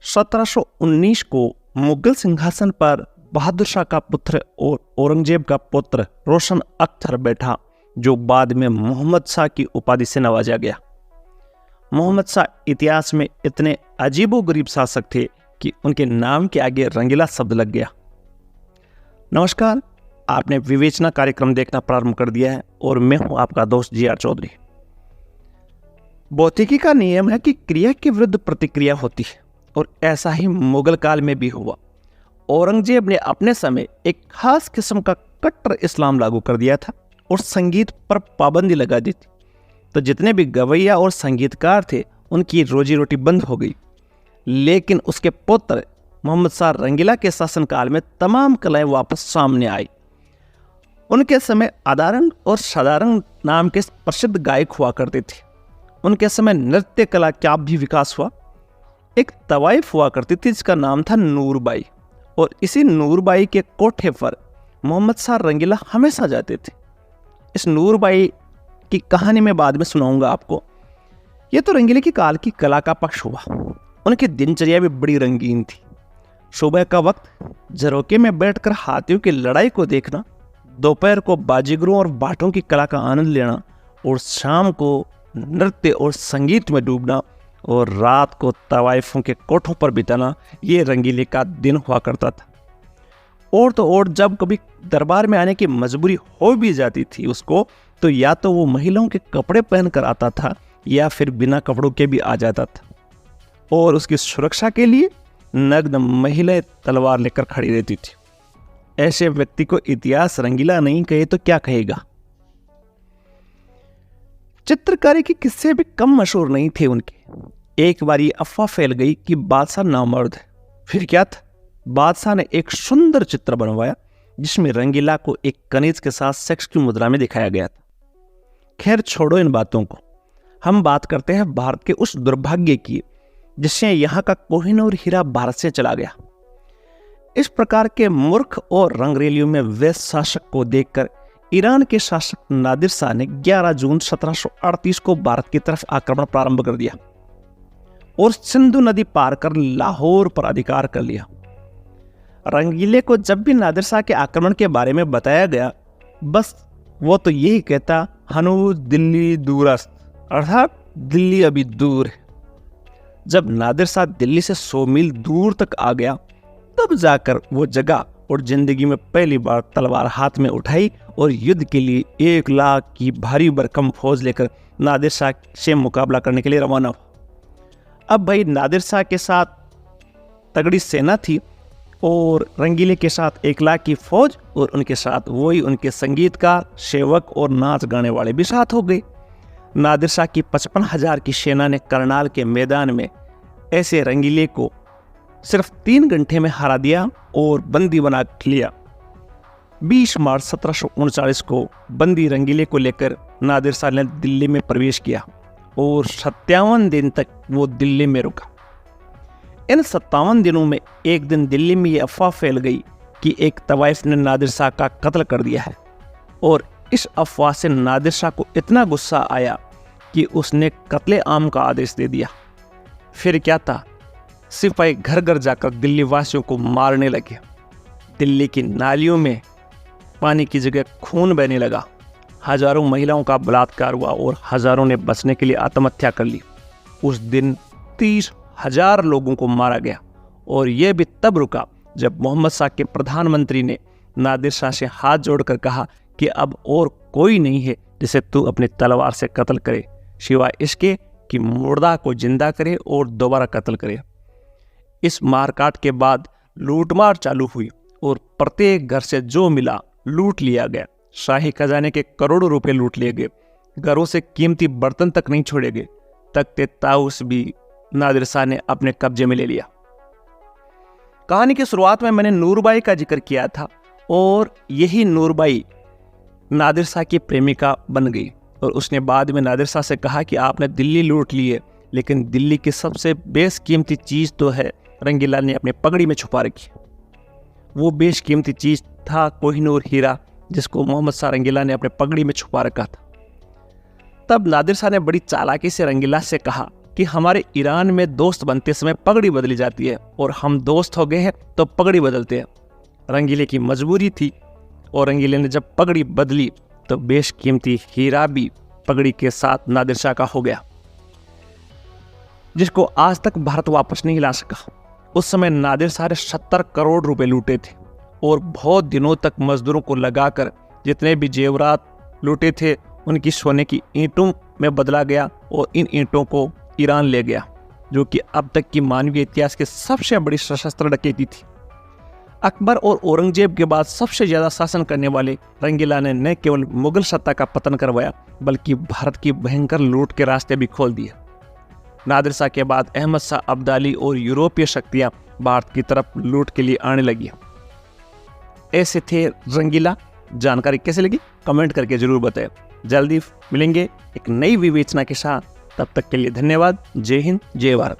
1719 को मुगल सिंहासन पर बहादुर शाह का पुत्र और औरंगजेब का पुत्र रोशन अख्तर बैठा, जो बाद में मोहम्मद शाह की उपाधि से नवाजा गया। मोहम्मद शाह इतिहास में इतने अजीबोगरीब शासक थे कि उनके नाम के आगे रंगीला शब्द लग गया। नमस्कार, आपने विवेचना कार्यक्रम देखना प्रारंभ कर दिया है और मैं हूं आपका दोस्त जी आर चौधरी। भौतिकी का नियम है कि क्रिया के विरुद्ध प्रतिक्रिया होती है और ऐसा ही मुगल काल में भी हुआ। औरंगजेब ने अपने समय एक खास किस्म का कट्टर इस्लाम लागू कर दिया था और संगीत पर पाबंदी लगा दी थी, तो जितने भी गवैया और संगीतकार थे उनकी रोजी रोटी बंद हो गई। लेकिन उसके पुत्र मोहम्मद शाह रंगीला के शासनकाल में तमाम कलाएं वापस सामने आई। उनके समय अदारंग और सदारंग नाम के प्रसिद्ध गायक हुआ करते थे। उनके समय नृत्य कला का भी विकास हुआ। एक तवाइफ हुआ करती थी जिसका नाम था नूरबाई, और इसी नूरबाई के कोठे पर मोहम्मद शाह रंगीला हमेशा जाते थे। इस नूरबाई की कहानी मैं बाद में सुनाऊंगा आपको। ये तो रंगीले की काल की कला का पक्ष हुआ। उनकी दिनचर्या भी बड़ी रंगीन थी। सुबह का वक्त झरोके में बैठकर हाथियों की लड़ाई को देखना, दोपहर को बाजीगरों और बाटों की कला का आनंद लेना, और शाम को नृत्य और संगीत में डूबना, और रात को तवाइफों के कोठों पर बिताना, ये रंगीले का दिन हुआ करता था। और तो और जब कभी दरबार में आने की मजबूरी हो भी जाती थी उसको, तो या तो वो महिलाओं के कपड़े पहनकर आता था या फिर बिना कपड़ों के भी आ जाता था। और उसकी सुरक्षा के लिए नग्न महिलाएं तलवार लेकर खड़ी रहती थी। ऐसे व्यक्ति को इतिहास रंगीला नहीं कहे तो क्या कहेगा। चित्रकारी के किस्से भी कम मशहूर नहीं थे उनके। एक बार ये अफवाह फैल गई कि बादशाह नामर्द है। फिर क्या था, बादशाह ने एक सुंदर चित्र बनवाया जिसमें रंगीला को एक कनीज के साथ सेक्स की मुद्रा में दिखाया गया था। खैर छोड़ो इन बातों को, हम बात करते हैं भारत के उस दुर्भाग्य की जिससे यहाँ का कोहिनूर हीरा भारत से चला गया। इस प्रकार के मूर्ख और रंगरेलियों में व्यस्त शासक को देखकर ईरान के शासक नादिर शाह ने 11 जून 1738 को भारत की तरफ आक्रमण प्रारंभ कर दिया और सिंधु नदी पार कर लाहौर पर अधिकार कर लिया। रंगीले को जब भी नादिर शाह के आक्रमण के बारे में बताया गया, बस वो तो यही कहता, हनूज दिल्ली दूरस्त, अर्थात दिल्ली अभी दूर है। जब नादिर शाह दिल्ली से 100 मील दूर तक आ गया, तब जाकर वो जगह और जिंदगी में पहली बार तलवार हाथ में उठाई और युद्ध के लिए 1 लाख की भारी भरकम फौज लेकर नादिर शाह से मुकाबला करने के लिए रवाना हुआ। अब भाई नादिर शाह के साथ तगड़ी सेना थी और रंगीले के साथ 1 लाख की फौज, और उनके साथ वही उनके संगीतकार, सेवक और नाच गाने वाले भी साथ हो गए। नादिर शाह की 55,000 की सेना ने करनाल के मैदान में ऐसे रंगीले को सिर्फ 3 घंटे में हरा दिया और बंदी बना लिया। 20 मार्च 1739 को बंदी रंगीले को लेकर नादिर शाह ने दिल्ली में प्रवेश किया और 57 दिन तक वो दिल्ली में रुका। इन 57 दिनों में एक दिन दिल्ली में ये अफवाह फैल गई कि एक तवाइफ ने नादिर शाह का कत्ल कर दिया है, और इस अफवाह से नादिर शाह को इतना गुस्सा आया कि उसने कत्ले आम का आदेश दे दिया। फिर क्या था, सिपाही घर घर जाकर दिल्ली वासियों को मारने लगे। दिल्ली की नालियों में पानी की जगह खून बहने लगा। हजारों महिलाओं का बलात्कार हुआ और हजारों ने बचने के लिए आत्महत्या कर ली। उस दिन 30,000 लोगों को मारा गया, और यह भी तब रुका जब मोहम्मद शाह के प्रधानमंत्री ने नादिर शाह से हाथ जोड़कर कहा कि अब और कोई नहीं है जिसे तू अपनी तलवार से कत्ल करे, सिवाय इसके कि मुर्दा को जिंदा करे और दोबारा कत्ल करे। इस मारकाट के बाद लूटमार चालू हुई और प्रत्येक घर से जो मिला लूट लिया गया। शाही खजाने के करोड़ों रुपए लूट लिए गए। घरों से कीमती बर्तन तक नहीं छोड़े गए। तख्ते ताउस भी नादिर शाह ने अपने कब्जे में ले लिया। कहानी की शुरुआत में मैंने नूरबाई का जिक्र किया था, और यही नूरबाई नादिर शाह की प्रेमिका बन गई, और उसने बाद में नादिर शाह से कहा कि आपने दिल्ली लूट ली है, लेकिन दिल्ली की सबसे बेशकीमती चीज़ तो है रंगीला ने अपने पगड़ी में छुपा रखी। वो बेशकीमती चीज़ था कोहिनूर हीरा, जिसको मोहम्मद शाह रंगीला ने अपने पगड़ी में छुपा रखा था। तब नादिर शाह ने बड़ी चालाकी से रंगीला से कहा कि हमारे ईरान में दोस्त बनते समय पगड़ी बदली जाती है और हम दोस्त हो गए हैं तो पगड़ी बदलते हैं। रंगीले की मजबूरी थी और रंगीले ने जब पगड़ी बदली तो बेशकीमती हीरा भी पगड़ी के साथ नादिर शाह का हो गया, जिसको आज तक भारत वापस नहीं ला सका। उस समय नादिर शाह ने 70 करोड़ रुपए लूटे थे और बहुत दिनों तक मजदूरों को लगाकर जितने भी जेवरात लूटे थे उनकी सोने की ईंटों में बदला गया और इन ईंटों को ईरान ले गया, जो कि अब तक की मानवीय इतिहास की सबसे बड़ी सशस्त्र डकैती थी। अकबर और औरंगजेब के बाद सबसे ज्यादा शासन करने वाले रंगीला ने न केवल मुगल सत्ता का पतन करवाया बल्कि भारत की भयंकर लूट के रास्ते भी खोल दिए। नादिर शाह के बाद अहमद शाह अब्दाली और यूरोपीय शक्तियां भारत की तरफ लूट के लिए आने लगी। ऐसे थे रंगीला। जानकारी कैसे लगी कमेंट करके जरूर बताएं। जल्दी मिलेंगे एक नई विवेचना के साथ, तब तक के लिए धन्यवाद। जय हिंद, जय भारत।